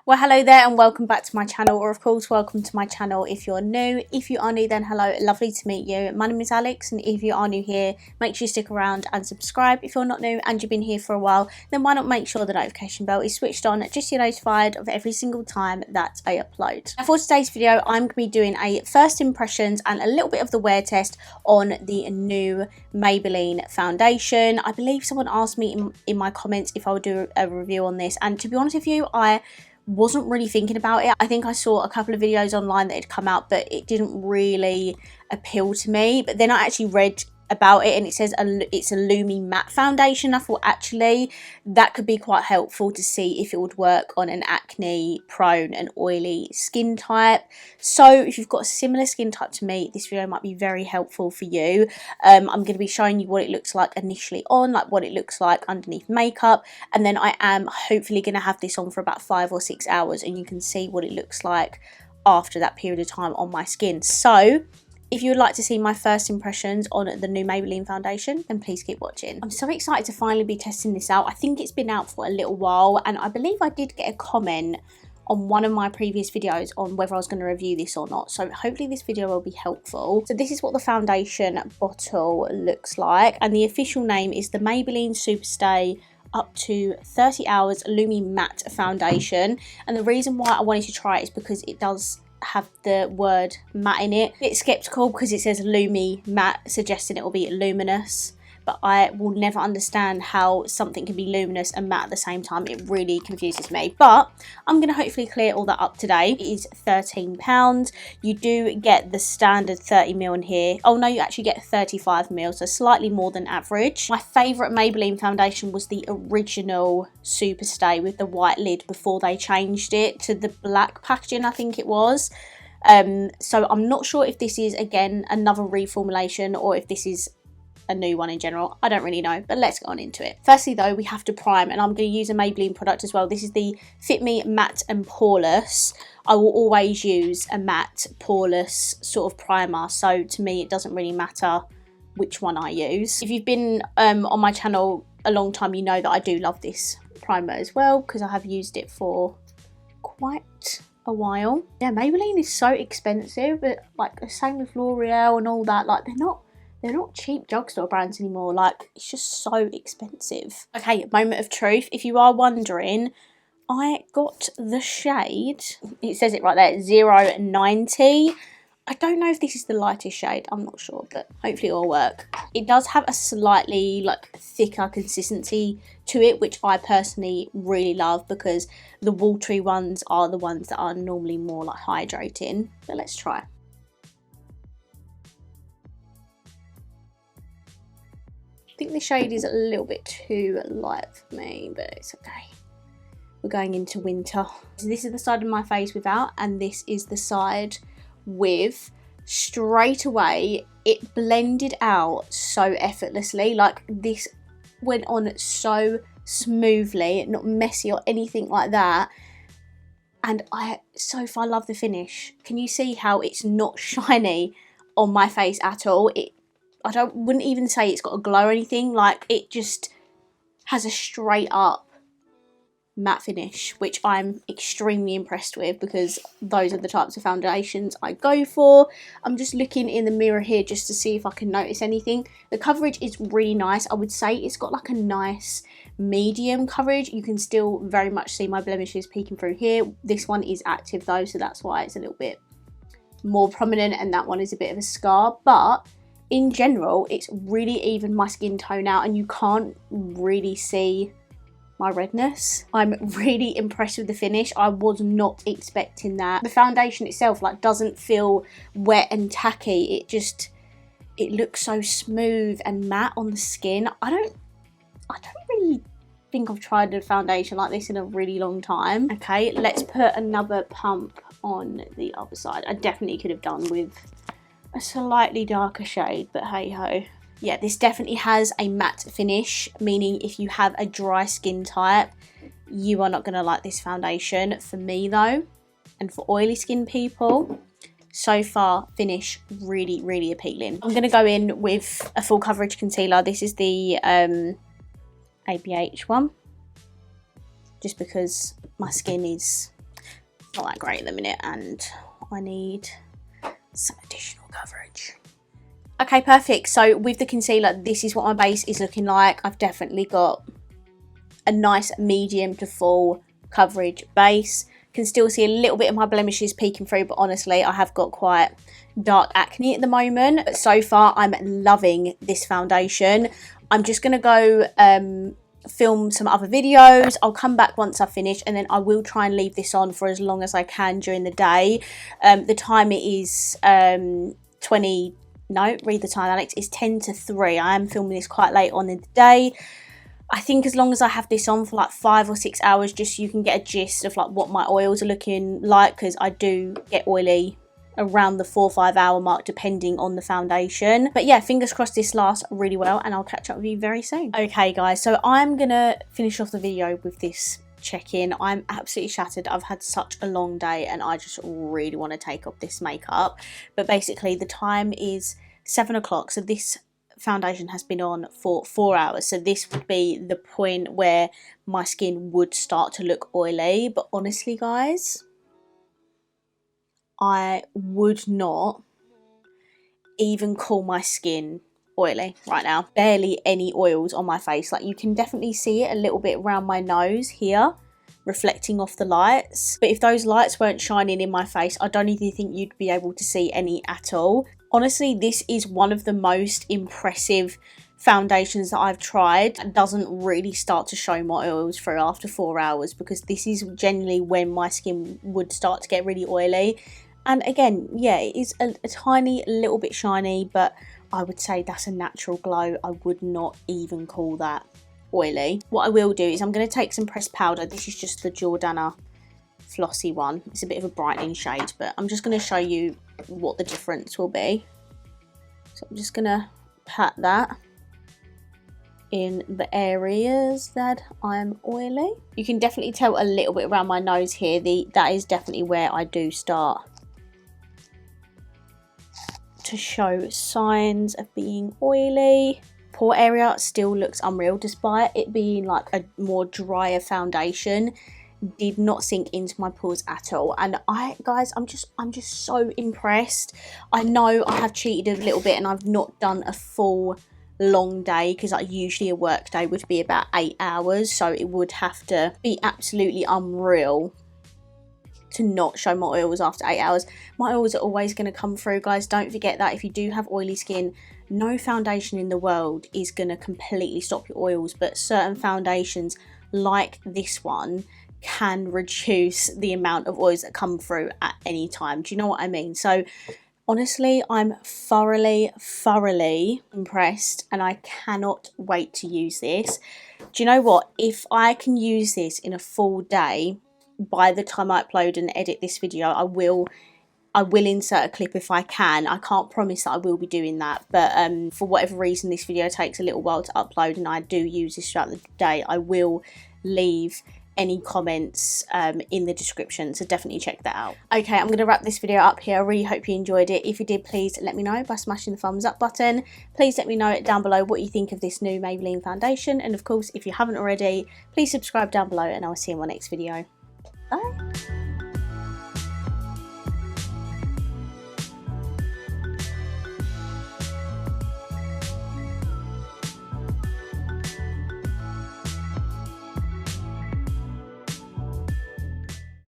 Well, hello there and welcome back to my channel, or of course welcome to my channel if you're new. If you are new, then hello, lovely to meet you. My name is Alex, and if you are new here, make sure you stick around and subscribe. If you're not new and you've been here for a while, then why not make sure the notification bell is switched on just so you're notified of every single time that I upload. Now for today's video, I'm going to be doing a first impressions and a little bit of the wear test on the new Maybelline foundation. I believe someone asked me in my comments if I would do a review on this, and to be honest with you, I wasn't really thinking about it. I think I saw a couple of videos online that had come out, but it didn't really appeal to me. But then I actually read about it and it says it's a Lumi Matte Foundation. I thought actually that could be quite helpful to see if it would work on an acne prone and oily skin type. So if you've got a similar skin type to me, this video might be very helpful for you. I'm going to be showing you what it looks like initially on, like what it looks like underneath makeup, and then I am hopefully going to have this on for about 5 or 6 hours and you can see what it looks like after that period of time on my skin. So if you would like to see my first impressions on the new Maybelline foundation, then please keep watching. I'm so excited to finally be testing this out. I think it's been out for a little while, and I believe I did get a comment on one of my previous videos on whether I was going to review this or not. So hopefully this video will be helpful. So this is what the foundation bottle looks like, and the official name is the Maybelline Superstay up to 30 hours Lumi Matte Foundation. And the reason why I wanted to try it is because it does have the word matte in it. It's skeptical because it says Lumi Matte, suggesting it will be luminous, but I will never understand how something can be luminous and matte at the same time. It really confuses me, but I'm going to hopefully clear all that up today. It is £13. You do get the standard 30ml in here. Oh no, you actually get 35ml, so slightly more than average. My favourite Maybelline foundation was the original Superstay with the white lid before they changed it to the black packaging, I think it was. So I'm not sure if this is again another reformulation or if this is a new one in general. I don't really know, but let's get on into it. Firstly though, we have to prime, and I'm going to use a Maybelline product as well. This is the Fit Me Matte and Poreless. I will always use a matte poreless sort of primer, so to me it doesn't really matter which one I use. If you've been on my channel a long time, you know that I do love this primer as well because I have used it for quite a while. Yeah, Maybelline is so expensive, but like the same with L'Oreal and all that, like they're not cheap drugstore brands anymore. Like, it's just so expensive. Okay, moment of truth. If you are wondering, I got the shade, it says it right there, 090. I don't know if this is the lightest shade, I'm not sure, but hopefully it will work. It does have a slightly like thicker consistency to it, which I personally really love because the watery ones are the ones that are normally more like hydrating. But let's try. I think the shade is a little bit too light for me, but it's okay. We're going into winter. So this is the side of my face without, and this is the side with. Straight away, it blended out so effortlessly. Like, this went on so smoothly, not messy or anything like that. And so far love the finish. Can you see how it's not shiny on my face at all? I wouldn't even say it's got a glow or anything. Like, it just has a straight up matte finish, which I'm extremely impressed with because those are the types of foundations I go for. I'm just looking in the mirror here just to see if I can notice anything. The coverage is really nice. I would say it's got like a nice medium coverage. You can still very much see my blemishes peeking through here. This one is active though, so that's why it's a little bit more prominent, and that one is a bit of a scar, but in general, it's really evened my skin tone out and you can't really see my redness. I'm really impressed with the finish. I was not expecting that. The foundation itself like doesn't feel wet and tacky. It looks so smooth and matte on the skin. I don't really think I've tried a foundation like this in a really long time. Okay, let's put another pump on the other side. I definitely could have done with a slightly darker shade, but hey ho. Yeah, this definitely has a matte finish, meaning if you have a dry skin type, you are not going to like this foundation. For me though, And for oily skin people, so far finish really, really appealing. I'm going to go in with a full coverage concealer. This is the ABH one, just because my skin is not that great at the minute and I need some additional coverage. Okay, perfect. So with the concealer, this is what my base is looking like. I've definitely got a nice medium to full coverage base. Can still see a little bit of my blemishes peeking through, but honestly I have got quite dark acne at the moment. But so far I'm loving this foundation. I'm just going to go film some other videos. I'll come back once I've finished, and then I will try and leave this on for as long as I can during the day. The time it is read the time, Alex. It's 10 to 3. I am filming this quite late on in the day. I think as long as I have this on for like 5 or 6 hours, just so you can get a gist of like what my oils are looking like, because I do get oily around the 4 or 5 hour mark depending on the foundation. But yeah, fingers crossed this lasts really well, and I'll catch up with you very soon. Okay guys, so I'm gonna finish off the video with this check-in. I'm absolutely shattered. I've had such a long day and I just really want to take off this makeup. But basically the time is 7 o'clock, so this foundation has been on for 4 hours, so this would be the point where my skin would start to look oily. But honestly guys, I would not even call my skin oily right now. Barely any oils on my face. Like, you can definitely see it a little bit around my nose here, reflecting off the lights. But if those lights weren't shining in my face, I don't even think you'd be able to see any at all. Honestly, this is one of the most impressive foundations that I've tried. It doesn't really start to show my oils through after 4 hours, because this is generally when my skin would start to get really oily. And again, yeah, it is a tiny little bit shiny, but I would say that's a natural glow. I would not even call that oily. What I will do is I'm going to take some pressed powder. This is just the Jordana Flossy one. It's a bit of a brightening shade, but I'm just going to show you what the difference will be. So I'm just going to pat that in the areas that I'm oily. You can definitely tell a little bit around my nose here. That is definitely where I do start to show signs of being oily. Pore area still looks unreal, despite it being like a more drier foundation. Did not sink into my pores at all. And guys, I'm just so impressed. I know I have cheated a little bit and I've not done a full long day, because like usually a work day would be about 8 hours, so it would have to be absolutely unreal to not show my oils after 8 hours. My oils are always going to come through, guys. Don't forget that. If you do have oily skin, no foundation in the world is going to completely stop your oils, but certain foundations like this one can reduce the amount of oils that come through at any time. Do you know what I mean? So honestly, I'm thoroughly impressed, and I cannot wait to use this. Do you know what? If I can use this in a full day, by the time I upload and edit this video, I will insert a clip if I can. I can't promise that I will be doing that, but for whatever reason this video takes a little while to upload and I do use this throughout the day, I will leave any comments in the description, so definitely check that out. Okay, I'm going to wrap this video up here. I really hope you enjoyed it. If you did, please let me know by smashing the thumbs up button. Please let me know down below what you think of this new Maybelline foundation, and of course if you haven't already, please subscribe down below, and I'll see you in my next video. Bye.